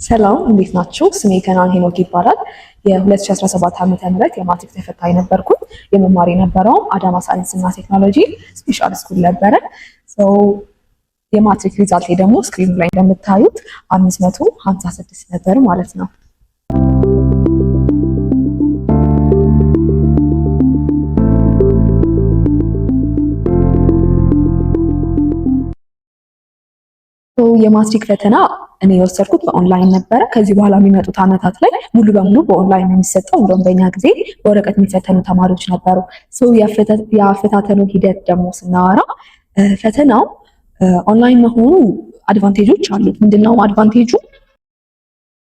ሰላም እንዴት ናችሁ? ስሜ ከናን ሄኖክ ይባላል። የ2017 ዓ.ም የማትሪክ ተፈታኝ ነበርኩኝ። የመማር የነበረው አዳማ ሳይንስ እና ቴክኖሎጂ ስፔሻል ስኩል ነበረ። የማትሪክ ሪዛልቴ ደግሞ ስክሪኑ ላይ እንደምታዩት 556 ነበር ማለት ነው። የማትሪክ ፈተና እኔ የወሰድኩት በኦንላይን ነበረ። ከዚህ በኋላ የሚመጡት ዓመታት ላይ ሙሉ በሙሉ በኦንላይን ነው የሚሰጠው። እንደውም በእኛ ጊዜ በወረቀት የሚፈተኑ ተማሪዎች ነበሩ። የአፈታተኑ ሂደት ደግሞ ስናወራ ፈተናው ኦንላይን መሆኑ አድቫንቴጆች አሉት። ምንድነው አድቫንቴጁ?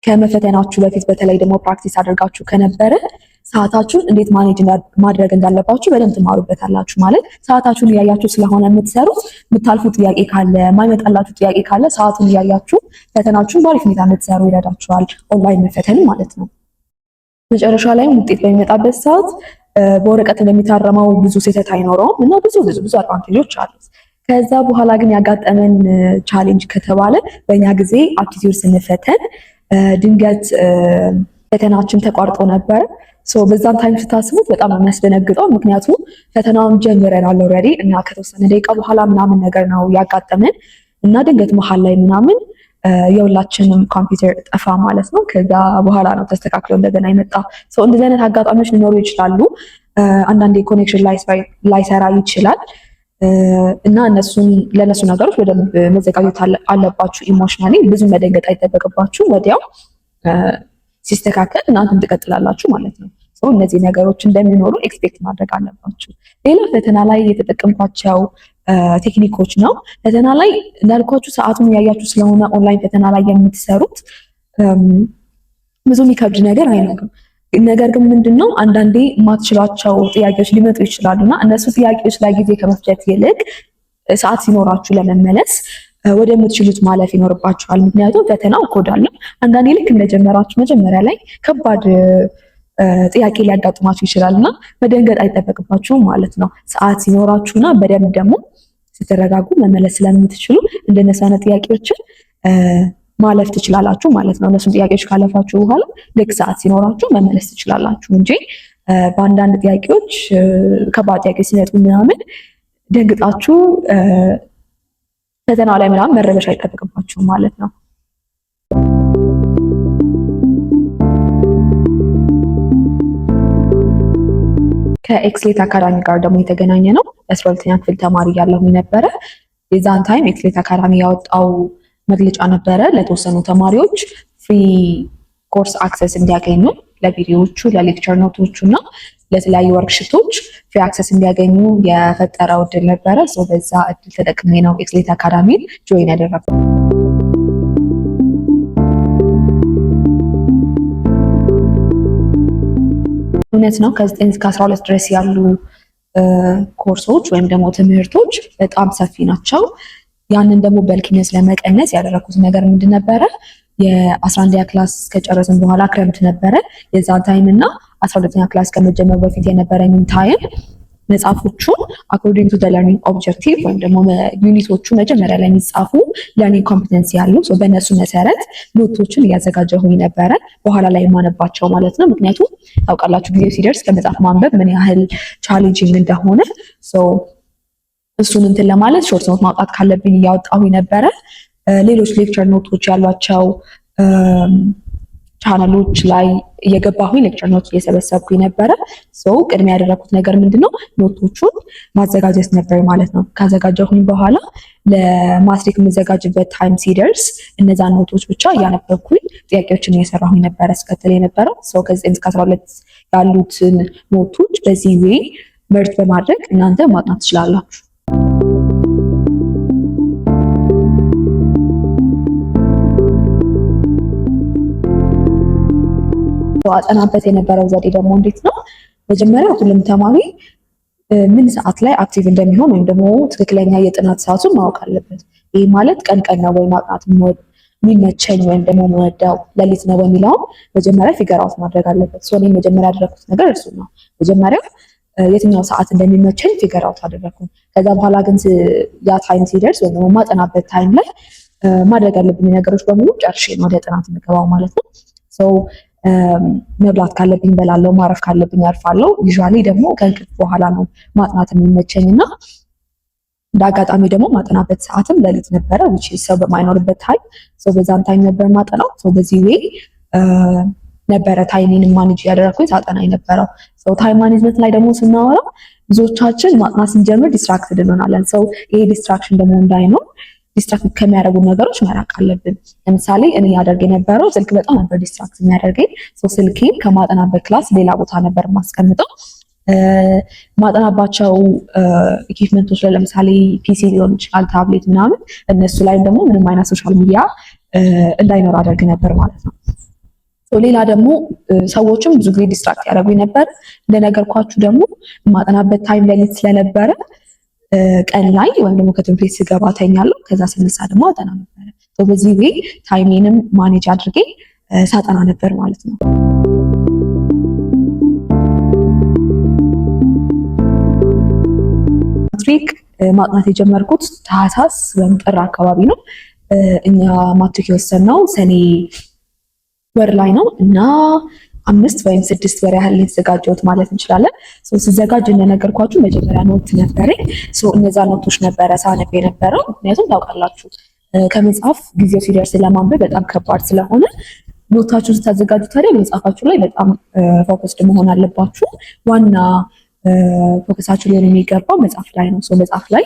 ከመፈተናችሁ በፊት በተለይ ደግሞ ፕራክቲስ አድርጋችሁ ከነበረ ሰዓታችሁን እንዴት ማኔጅ ማድረግ እንዳለባችሁ በደንብ ትማሩበታላችሁ። ማለት ሰዓታችሁን እያያችሁ ስለሆነ የምትሰሩት የምታልፉ ጥያቄ ካለ የማይመጣላችሁ ጥያቄ ካለ ሰዓቱን እያያችሁ ፈተናችሁን በአሪፍ ሁኔታ እንድትሰሩ ይረዳችኋል። ኦንላይን መፈተን ማለት ነው። መጨረሻ ላይም ውጤት በሚመጣበት ሰዓት በወረቀት እንደሚታረመው ብዙ ስህተት አይኖረውም እና ብዙ አድቫንቴጆች አሉት። ከዛ በኋላ ግን ያጋጠመን ቻሌንጅ ከተባለ በእኛ ጊዜ አፕቲቲዩድ ስንፈተን ድንገት ፈተናችን ተቋርጦ ነበረ። በዛን ታይም ስታስቡት በጣም የሚያስደነግጠው፣ ምክንያቱም ፈተናውን ጀምረናል ኦልሬዲ እና ከተወሰነ ደቂቃ በኋላ ምናምን ነገር ነው ያጋጠመን እና ድንገት መሀል ላይ ምናምን የሁላችንም ኮምፒውተር ጠፋ ማለት ነው። ከዛ በኋላ ነው ተስተካክሎ እንደገና የመጣ። እንደዚህ አይነት አጋጣሚዎች ሊኖሩ ይችላሉ። አንዳንዴ ኮኔክሽን ላይሰራ ይችላል እና ለእነሱ ነገሮች በደንብ መዘጋጀት አለባችሁ። ኢሞሽናሊ ብዙ መደንገጥ አይጠበቅባችሁ። ወዲያው ሲስተካከል እናንተም ትቀጥላላችሁ ማለት ነው። እነዚህ ነገሮች እንደሚኖሩ ኤክስፔክት ማድረግ አለባችሁ። ሌላ ፈተና ላይ የተጠቀምኳቸው ቴክኒኮች ነው። ፈተና ላይ እንዳልኳችሁ ሰዓቱን ያያችሁ ስለሆነ ኦንላይን ፈተና ላይ የምትሰሩት ብዙ የሚከብድ ነገር አይኖርም። ነገር ግን ምንድነው አንዳንዴ የማትችሏቸው ጥያቄዎች ሊመጡ ይችላሉና እነሱ ጥያቄዎች ላይ ጊዜ ከመፍጀት ይልቅ ሰዓት ሲኖራችሁ ለመመለስ ወደምትችሉት ማለፍ ይኖርባችኋል። ምክንያቱም ፈተናው ኮድ አለው። አንዳንዴ ልክ እንደጀመራችሁ መጀመሪያ ላይ ከባድ ጥያቄ ሊያጋጥማችሁ ይችላልና መደንገጥ አይጠበቅባችሁም ማለት ነው። ሰዓት ሲኖራችሁና በደንብ ደግሞ ስትረጋጉ መመለስ ስለምትችሉ እንደነሱ አይነት ጥያቄዎችን ማለፍ ትችላላችሁ ማለት ነው። እነሱን ጥያቄዎች ካለፋችሁ በኋላ ልክ ሰዓት ሲኖራችሁ መመለስ ትችላላችሁ እንጂ በአንዳንድ ጥያቄዎች ከባድ ጥያቄ ሲመጡ ምናምን ደንግጣችሁ ፈተናው ላይ ምናምን መረበሽ አይጠበቅባችሁም ማለት ነው። ከኤክስሌት አካዳሚ ጋር ደግሞ የተገናኘ ነው። የ12ኛ ክፍል ተማሪ እያለሁ ነበረ። የዛን ታይም ኤክስሌት አካዳሚ ያወጣው መግለጫ ነበረ ለተወሰኑ ተማሪዎች ፍሪ ኮርስ አክሰስ እንዲያገኙ ለቪዲዮዎቹ፣ ለሌክቸር ኖቶቹ እና ለተለያዩ ወርክሽቶች ፍሪ አክሰስ እንዲያገኙ የፈጠረው እድል ነበረ። በዛ እድል ተጠቅሜ ነው ኤክስሌት አካዳሚ ጆይን ያደረኩት። እውነት ነው ከ9 እስከ 12 ድረስ ያሉ ኮርሶች ወይም ደግሞ ትምህርቶች በጣም ሰፊ ናቸው። ያንን ደግሞ በልኪነስ ለመቀነስ ያደረኩት ነገር ምንድን ነበረ? የ11ኛ ክላስ ከጨረስን በኋላ ክረምት ነበረ የዛን ታይም እና 12ኛ ክላስ ከመጀመር በፊት የነበረኝን ታይም መጽሐፎቹን አኮርዲንግ ቱ ለርኒንግ ኦብጀክቲቭ ወይም ደግሞ ዩኒቶቹ መጀመሪያ ላይ የሚጻፉ ለርኒንግ ኮምፒተንሲ ያሉ በእነሱ መሰረት ኖቶችን እያዘጋጀሁኝ ነበረ በኋላ ላይ የማነባቸው ማለት ነው። ምክንያቱም ታውቃላችሁ ጊዜው ሲደርስ ከመጽሐፍ ማንበብ ምን ያህል ቻሌንጂንግ እንደሆነ እሱን እንትን ለማለት ሾርት ኖት ማውጣት ካለብኝ እያወጣሁ ነበረ። ሌሎች ሌክቸር ኖቶች ያሏቸው ቻናሎች ላይ እየገባሁኝ ሌክቸር ኖት እየሰበሰብኩኝ ነበረ። ቅድሚያ ያደረኩት ነገር ምንድነው ኖቶቹን ማዘጋጀት ነበር ማለት ነው። ካዘጋጀሁኝ በኋላ ለማትሪክ የምዘጋጅበት ታይም ሲደርስ እነዛን ኖቶች ብቻ እያነበብኩኝ ጥያቄዎችን እየሰራሁኝ ነበረ ስከተል የነበረው። ከ9 እስከ 12 ያሉትን ኖቶች በዚህ ዌይ መርጅ በማድረግ እናንተ ማጥናት ትችላላችሁ። አጠናበት የነበረው ዘዴ ደግሞ እንዴት ነው? መጀመሪያ ሁሉም ተማሪ ምን ሰዓት ላይ አክቲቭ እንደሚሆን ወይም ደግሞ ትክክለኛ የጥናት ሰዓቱን ማወቅ አለበት። ይህ ማለት ቀን ነው ወይ ማጥናት የሚመቸኝ ወይም ደግሞ መወዳው ሌሊት ነው የሚለው መጀመሪያ ፊገር አውት ማድረግ አለበት። እኔ መጀመሪያ ያደረኩት ነገር እሱ ነው። መጀመሪያ የትኛው ሰዓት እንደሚመቸኝ ፊገር አውት አደረኩኝ። ከዛ በኋላ ግን ያ ታይም ሲደርስ ወይም ደግሞ ማጠናበት ታይም ላይ ማድረግ ያለብኝ ነገሮች በሙሉ ጨርሼ ነው ወደ ጥናት የምገባው ማለት ነው። መብላት ካለብኝ በላለው፣ ማረፍ ካለብኝ አርፋለሁ። ዩዥዋሊ ደግሞ ከእንቅልፍ በኋላ ነው ማጥናት የሚመቸኝ እና እንደ አጋጣሚ ደግሞ ማጠናበት ሰዓትም ሌሊት ነበረ which is ሰው በማይኖርበት ታይም በዛን ታይም ነበር ማጠናው። በዚህ ዌይ ነበረ ታይሜን ማኔጅ ያደረኩኝ ሳጠና የነበረው። ታይም ማኔጅመንት ላይ ደግሞ ስናወራ ብዙዎቻችን ማጥናት ስንጀምር ዲስትራክትድ እንሆናለን። ይሄ ዲስትራክሽን ደግሞ እንዳይኖር ዲስትራክት ከሚያደርጉ ነገሮች መራቅ አለብን። ለምሳሌ እኔ ያደርግ የነበረው ስልክ በጣም ነበር ዲስትራክት የሚያደርገኝ። ስልኬን ከማጠናበት ክላስ ሌላ ቦታ ነበር ማስቀምጠው። ማጠናባቸው ኢኩዊፕመንቶች ላይ ለምሳሌ ፒሲ ሊሆን ይችላል፣ ታብሌት ምናምን፣ እነሱ ላይ ደግሞ ምንም አይነት ሶሻል ሚዲያ እንዳይኖር አደርግ ነበር ማለት ነው። ሌላ ደግሞ ሰዎችም ብዙ ጊዜ ዲስትራክት ያደርጉኝ ነበር። እንደነገርኳችሁ ደግሞ ማጠናበት ታይም ሌሊት ስለነበረ ቀን ላይ ወይም ደግሞ ከትምህርት ቤት ስገባ ተኛለሁ። ከዛ ስነሳ ደግሞ አጠና ነበረ። በዚህ ዌይ ታይሜንም ማኔጅ አድርጌ ሳጠና ነበር ማለት ነው። ማትሪክ ማጥናት የጀመርኩት ታህሳስ ወይም ጥር አካባቢ ነው። እኛ ማትሪክ የወሰንነው ሰኔ ወር ላይ ነው እና 5 ወይም 6 ወር ያህል የተዘጋጀሁት ማለት እንችላለን። ስዘጋጅ እንደነገርኳችሁ መጀመሪያ ኖት ነበረኝ። እነዛ ኖቶች ነበረ ሳነብ የነበረው። ምክንያቱም ታውቃላችሁ ከመጽሐፍ ጊዜው ሲደርስ ለማንበብ በጣም ከባድ ስለሆነ ኖታችሁን ስታዘጋጁ ታዲያ መጽሐፋችሁ ላይ በጣም ፎከስድ መሆን አለባችሁ። ዋና ፎከሳችሁ ሊሆን የሚገባው መጽሐፍ ላይ ነው። መጽሐፍ ላይ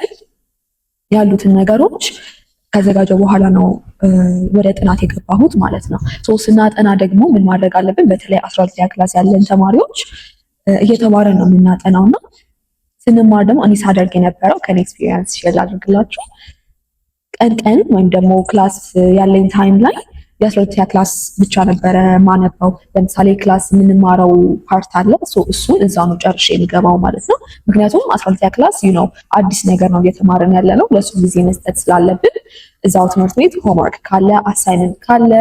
ያሉትን ነገሮች ከዘጋጀው በኋላ ነው ወደ ጥናት የገባሁት ማለት ነው። ስናጠና ደግሞ ምን ማድረግ አለብን? በተለይ 12ኛ ክላስ ያለን ተማሪዎች እየተማረን ነው የምናጠናው እና ስንማር ደግሞ እኔ ሳደርግ የነበረው ከኔ ኤክስፒሪየንስ ሼር አድርግላችሁ ቀን ወይም ደግሞ ክላስ ያለኝ ታይም ላይ የ12ኛ ክላስ ብቻ ነበረ ማነበው። ለምሳሌ ክላስ የምንማረው ፓርት አለ፣ እሱን እዛው ነው ጨርሼ የሚገባው ማለት ነው። ምክንያቱም 12ኛ ክላስ አዲስ ነገር ነው እየተማረን ያለ ነው። ለሱ ጊዜ መስጠት ስላለብን እዛው ትምህርት ቤት ሆምወርክ ካለ፣ አሳይመንት ካለ፣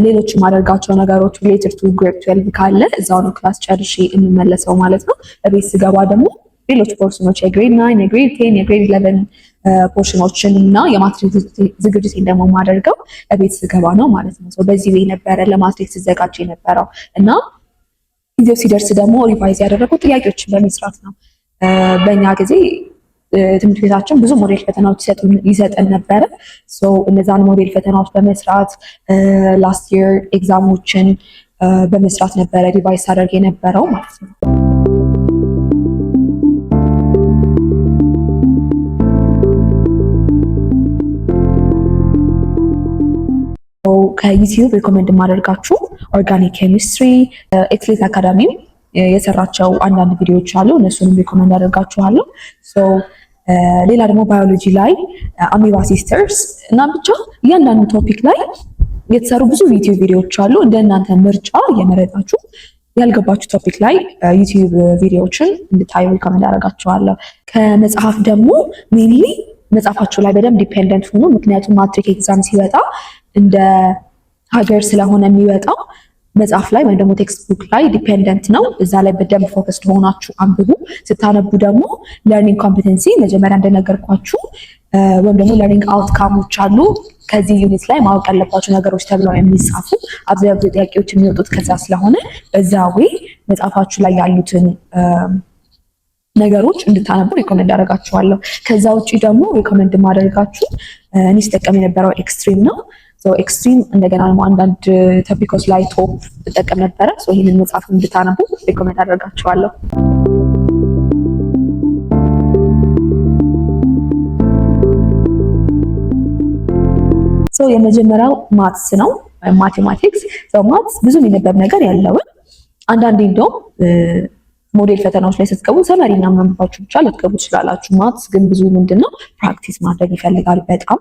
ሌሎች የማደርጋቸው ነገሮች ሪሌትድ ቱ ግሬድ 12 ካለ እዛው ነው ክላስ ጨርሼ የሚመለሰው ማለት ነው። በቤት ስገባ ደግሞ ሌሎች ፖርሽኖች የግሬድ 9፣ የግሬድ 10፣ የግሬድ 11 ፖርሽኖችን እና የማትሪክ ዝግጅቴን ደግሞ የማደርገው ቤት ስገባ ነው ማለት ነው። በዚህ ወይ ነበረ ለማትሪክ ስዘጋጅ የነበረው እና ጊዜው ሲደርስ ደግሞ ሪቫይዝ ያደረጉት ጥያቄዎችን በመስራት ነው። በእኛ ጊዜ ትምህርት ቤታችን ብዙ ሞዴል ፈተናዎች ይሰጠን ነበረ። እነዛን ሞዴል ፈተናዎች በመስራት ላስት ይር ኤግዛሞችን በመስራት ነበረ ሪቫይዝ አደርግ የነበረው ማለት ነው። ከዩቲዩብ ሪኮመንድ የማደርጋችሁ ኦርጋኒክ ኬሚስትሪ ኤክስሌት አካዳሚ የሰራቸው አንዳንድ ቪዲዮዎች አሉ። እነሱንም ሪኮመንድ አደርጋችኋለሁ። ሌላ ደግሞ ባዮሎጂ ላይ አሚባ ሲስተርስ እና ብቻ እያንዳንዱ ቶፒክ ላይ የተሰሩ ብዙ ዩቲዩብ ቪዲዮዎች አሉ። እንደ እናንተ ምርጫ እየመረጣችሁ ያልገባችሁ ቶፒክ ላይ ዩቲዩብ ቪዲዮዎችን እንድታዩ ሪኮመንድ አደርጋችኋለሁ። ከመጽሐፍ ደግሞ ሜንሊ መጽሐፋችሁ ላይ በደንብ ዲፔንደንት ሆኖ፣ ምክንያቱም ማትሪክ ኤግዛም ሲወጣ እንደ ሀገር ስለሆነ የሚወጣው መጽሐፍ ላይ ወይም ደግሞ ቴክስት ቡክ ላይ ዲፔንደንት ነው። እዛ ላይ በደንብ ፎከስድ ሆናችሁ አንብቡ። ስታነቡ ደግሞ ለርኒንግ ኮምፒተንሲ መጀመሪያ እንደነገርኳችሁ ወይም ደግሞ ለርኒንግ አውትካሞች አሉ። ከዚህ ዩኒት ላይ ማወቅ ያለባቸው ነገሮች ተብለው የሚጻፉ አብዛኛው ጥያቄዎች የሚወጡት ከዛ ስለሆነ በዛ ወይ መጽሐፋችሁ ላይ ያሉትን ነገሮች እንድታነቡ ሪኮመንድ አደርጋችኋለሁ። ከዛ ውጪ ደግሞ ሪኮመንድ ማደርጋችሁ እኔ ስጠቀም የነበረው ኤክስትሪም ነው። ኤክስትሪም እንደገና ደግሞ አንዳንድ ቶፒኮች ላይ ቶፕ ተጠቀም ነበረ። ይህንን መጽሐፍ እንድታነቡ ሪኮመንድ አደርጋችኋለሁ። የመጀመሪያው ማትስ ነው፣ ማቴማቲክስ። ማትስ ብዙ የሚነበብ ነገር ያለውን አንዳንዴ እንደውም ሞዴል ፈተናዎች ላይ ስትገቡ ሰመሪና ማንበባችሁ ብቻ ልትገቡ ትችላላችሁ። ማትስ ግን ብዙ ምንድነው ፕራክቲስ ማድረግ ይፈልጋል በጣም።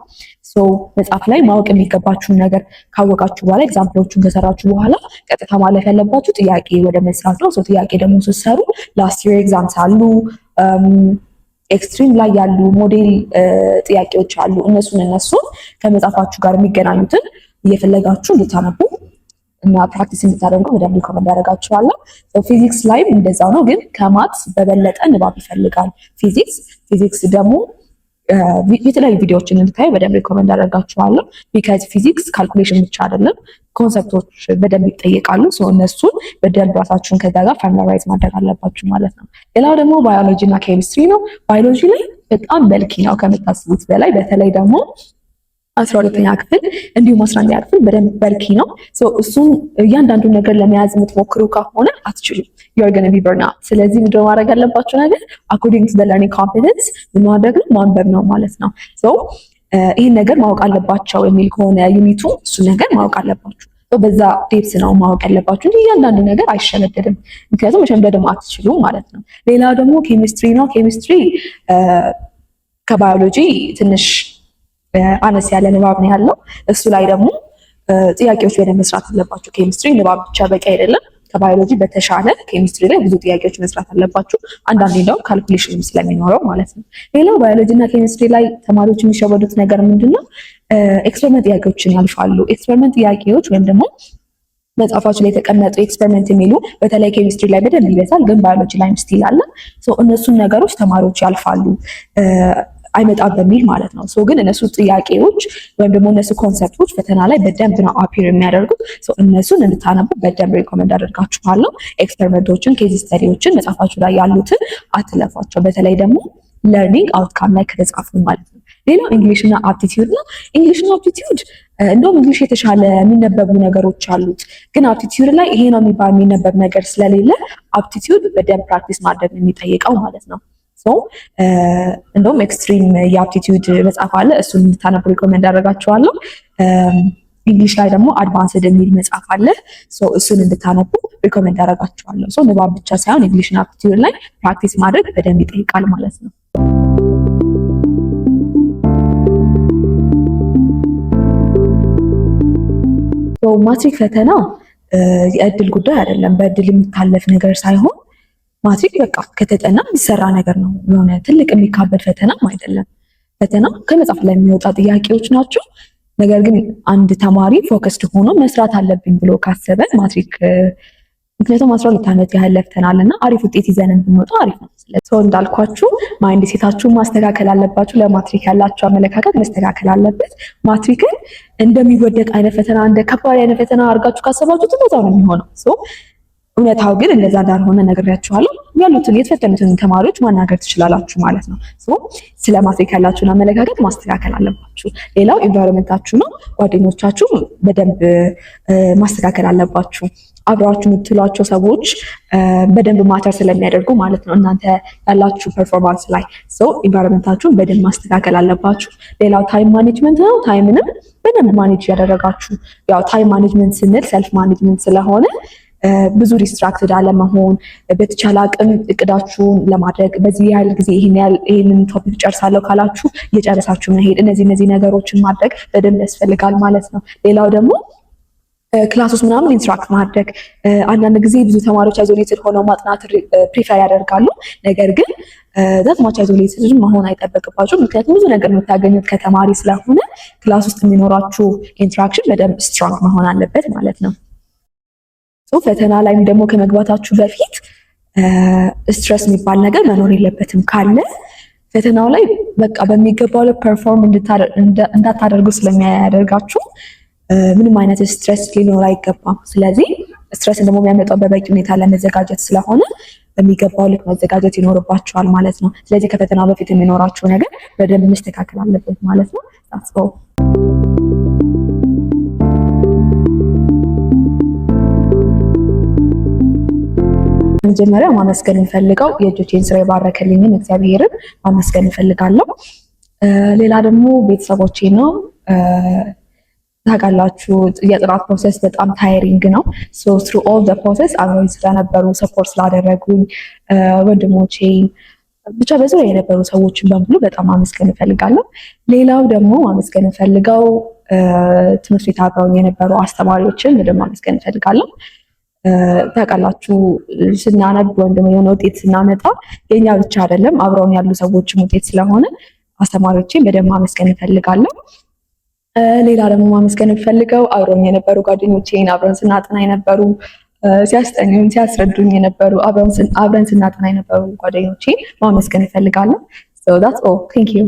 መጽሐፍ ላይ ማወቅ የሚገባችሁን ነገር ካወቃችሁ በኋላ ኤግዛምፕሎቹን ከሰራችሁ በኋላ ቀጥታ ማለፍ ያለባችሁ ጥያቄ ወደ መስራት ነው። ጥያቄ ደግሞ ስትሰሩ ላስት ይር ኤግዛምስ አሉ፣ ኤክስትሪም ላይ ያሉ ሞዴል ጥያቄዎች አሉ። እነሱን ከመጽሐፋችሁ ጋር የሚገናኙትን እየፈለጋችሁ እንድታነቡ እና ፕራክቲስ እንድታደርጉ በደንብ ሪኮመንድ ያደርጋችኋለሁ። ፊዚክስ ላይም እንደዛው ነው፣ ግን ከማትስ በበለጠ ንባብ ይፈልጋል ፊዚክስ ደግሞ የተለያዩ ቪዲዮዎችን እንድታዩ በደንብ ሪኮመንድ አደርጋችኋለሁ። ቢካዝ ፊዚክስ ካልኩሌሽን ብቻ አይደለም፣ ኮንሰፕቶች በደንብ ይጠየቃሉ። እነሱን በደንብ ራሳችሁን ከዛ ጋር ፋሚሊያራይዝ ማድረግ አለባችሁ ማለት ነው። ሌላው ደግሞ ባዮሎጂ እና ኬሚስትሪ ነው። ባዮሎጂ ላይ በጣም በልኪ ነው ከምታስቡት በላይ። በተለይ ደግሞ 12ኛ ክፍል እንዲሁም 11ኛ ክፍል በደንብ በልኪ ነው። እሱን እያንዳንዱን ነገር ለመያዝ የምትሞክሩ ከሆነ አትችሉም። you're going to be burnt out። ስለዚህ ምንድነው ማድረግ ያለባችሁ ነገር according to the learning competence ምን ማድረግ ነው? ማንበብ ነው ማለት ነው። ይህን ነገር ማወቅ አለባቸው የሚል ከሆነ ዩኒቱ እሱ ነገር ማወቅ አለባችሁ። በዛ ዴፕስ ነው ማወቅ ያለባችሁ እንጂ እያንዳንዱ ነገር አይሸመደድም። ምክንያቱም መሸምደድም አትችሉም ማለት ነው። ሌላው ደግሞ ኬሚስትሪ ነው። ኬሚስትሪ ከባዮሎጂ ትንሽ አነስ ያለ ንባብ ነው ያለው። እሱ ላይ ደግሞ ጥያቄዎች በደንብ መስራት አለባችሁ። ኬሚስትሪ ንባብ ብቻ በቂ አይደለም። ከባዮሎጂ በተሻለ ኬሚስትሪ ላይ ብዙ ጥያቄዎች መስራት አለባችሁ። አንዳንዴ እንደውም ካልኩሌሽን ስለሚኖረው ማለት ነው። ሌላው ባዮሎጂ እና ኬሚስትሪ ላይ ተማሪዎች የሚሸወዱት ነገር ምንድነው? ኤክስፐሪመንት ጥያቄዎችን ያልፋሉ። ኤክስፐሪመንት ጥያቄዎች ወይም ደግሞ መጽሐፋችሁ ላይ የተቀመጡ ኤክስፐሪመንት የሚሉ በተለይ ኬሚስትሪ ላይ በደንብ ይበዛል፣ ግን ባዮሎጂ ላይ ስቲል አለ። እነሱን ነገሮች ተማሪዎች ያልፋሉ አይመጣም በሚል ማለት ነው። ግን እነሱ ጥያቄዎች ወይም ደግሞ እነሱ ኮንሰፕቶች ፈተና ላይ በደንብ ነው አፒር የሚያደርጉት። እነሱን እንድታነቡ በደንብ ሪኮመንድ አደርጋችኋለሁ። ኤክስፐሪመንቶችን፣ ኬዝ ስተዲዎችን መጽሐፋችሁ ላይ ያሉትን አትለፏቸው። በተለይ ደግሞ ለርኒንግ አውትካም ላይ ከተጻፉ ማለት ነው። ሌላው እንግሊሽ እና አፕቲቲዩድ ነው። እንግሊሽ እና አፕቲቲዩድ እንደውም እንግሊሽ የተሻለ የሚነበቡ ነገሮች አሉት፣ ግን አፕቲቲዩድ ላይ ይሄ ነው የሚባል የሚነበብ ነገር ስለሌለ አፕቲቲዩድ በደንብ ፕራክቲስ ማድረግ የሚጠይቀው ማለት ነው። እንደውም ኤክስትሪም የአፕቲቲዩድ መጽሐፍ አለ፣ እሱን እንድታነቡ ሪኮመንድ አደርጋችኋለሁ። እንግሊሽ ላይ ደግሞ አድቫንስድ የሚል መጽሐፍ አለ፣ እሱን እንድታነቡ ሪኮመንድ አደርጋችኋለሁ። ንባብ ብቻ ሳይሆን እንግሊሽ እና አፕቲቲዩድ ላይ ፕራክቲስ ማድረግ በደንብ ይጠይቃል ማለት ነው። ማትሪክ ፈተና የእድል ጉዳይ አይደለም፣ በእድል የሚታለፍ ነገር ሳይሆን ማትሪክ በቃ ከተጠና የሚሰራ ነገር ነው። የሆነ ትልቅ የሚካበድ ፈተናም አይደለም። ፈተና ከመጽሐፍ ላይ የሚወጣ ጥያቄዎች ናቸው። ነገር ግን አንድ ተማሪ ፎከስድ ሆኖ መስራት አለብኝ ብሎ ካሰበ ማትሪክ ምክንያቱም 12 ዓመት ያህል ለፍተናል እና አሪፍ ውጤት ይዘን ብንወጣ አሪፍ ነው። ስለዚህ እንዳልኳችሁ ማይንድ ሴታችሁን ማስተካከል አለባችሁ። ለማትሪክ ያላችሁ አመለካከት መስተካከል አለበት። ማትሪክን እንደሚወደቅ አይነት ፈተና፣ እንደ ከባድ አይነት ፈተና አድርጋችሁ ካሰባችሁት እንደዛው ነው የሚሆነው። እውነታው ግን እንደዛ እንዳልሆነ ነግሬያችኋለሁ። ያሉትን የተፈተኑትን ተማሪዎች ማናገር ትችላላችሁ ማለት ነው። ስለ ማትሪክ ያላችሁን አመለካከት ማስተካከል አለባችሁ። ሌላው ኢንቫይሮንመንታችሁ ነው። ጓደኞቻችሁ በደንብ ማስተካከል አለባችሁ። አብራችሁ የምትሏቸው ሰዎች በደንብ ማተር ስለሚያደርጉ ማለት ነው እናንተ ያላችሁ ፐርፎርማንስ ላይ። ኢንቫይሮንመንታችሁን በደንብ ማስተካከል አለባችሁ። ሌላው ታይም ማኔጅመንት ነው። ታይምንም በደንብ ማኔጅ ያደረጋችሁ፣ ያው ታይም ማኔጅመንት ስንል ሰልፍ ማኔጅመንት ስለሆነ ብዙ ዲስትራክትድ አለመሆን፣ በተቻለ አቅም እቅዳችሁን ለማድረግ በዚህ ያህል ጊዜ ይህንን ቶፒክ ጨርሳለሁ ካላችሁ እየጨረሳችሁ መሄድ፣ እነዚህ ነገሮችን ማድረግ በደንብ ያስፈልጋል ማለት ነው። ሌላው ደግሞ ክላስ ውስጥ ምናምን ኢንስትራክት ማድረግ። አንዳንድ ጊዜ ብዙ ተማሪዎች አይዞሌትድ ሆነው ማጥናት ፕሪፈር ያደርጋሉ። ነገር ግን ዛት ማች አይዞሌትድ መሆን አይጠበቅባችሁ። ምክንያቱም ብዙ ነገር የምታገኙት ከተማሪ ስለሆነ ክላስ ውስጥ የሚኖራችሁ ኢንትራክሽን በደንብ ስትሮንግ መሆን አለበት ማለት ነው። ፈተና ላይም ደግሞ ከመግባታችሁ በፊት ስትረስ የሚባል ነገር መኖር የለበትም። ካለ ፈተናው ላይ በቃ በሚገባው ላይ ፐርፎርም እንዳታደርጉ ስለሚያደርጋችሁ ምንም አይነት ስትረስ ሊኖር አይገባም። ስለዚህ ስትረስ ደግሞ የሚያመጣው በበቂ ሁኔታ ለመዘጋጀት ስለሆነ በሚገባው ልክ መዘጋጀት ይኖርባችኋል ማለት ነው። ስለዚህ ከፈተናው በፊት የሚኖራችሁ ነገር በደንብ መስተካከል አለበት ማለት ነው። ታስበው መጀመሪያ ማመስገን እንፈልገው የእጆቼን ስራ የባረከልኝን እግዚአብሔርን ማመስገን እንፈልጋለሁ። ሌላ ደግሞ ቤተሰቦቼ ነው። ታውቃላችሁ የጥናት ፕሮሰስ በጣም ታይሪንግ ነው። through all the process አብረውኝ ስለነበሩ ሰፖርት ስላደረጉኝ ወንድሞቼ ብቻ በዙሪያ የነበሩ ሰዎችን በሙሉ በጣም ማመስገን እንፈልጋለሁ። ሌላው ደግሞ ማመስገን እንፈልገው ትምህርት ቤት አብረውኝ የነበሩ አስተማሪዎችን በደንብ ማመስገን እንፈልጋለሁ። ታውቃላችሁ ስናነብ ወይም ደግሞ የሆነ ውጤት ስናመጣ የኛ ብቻ አይደለም አብረውን ያሉ ሰዎችም ውጤት ስለሆነ አስተማሪዎችን በደንብ ማመስገን እንፈልጋለሁ። ሌላ ደግሞ ማመስገን እንፈልገው አብረውን የነበሩ ጓደኞቼን አብረን ስናጠና የነበሩ ሲያስጠኙኝ ሲያስረዱኝ የነበሩ አብረን ስናጠና የነበሩ ጓደኞቼን ማመስገን እንፈልጋለሁ። so that's all. Thank you.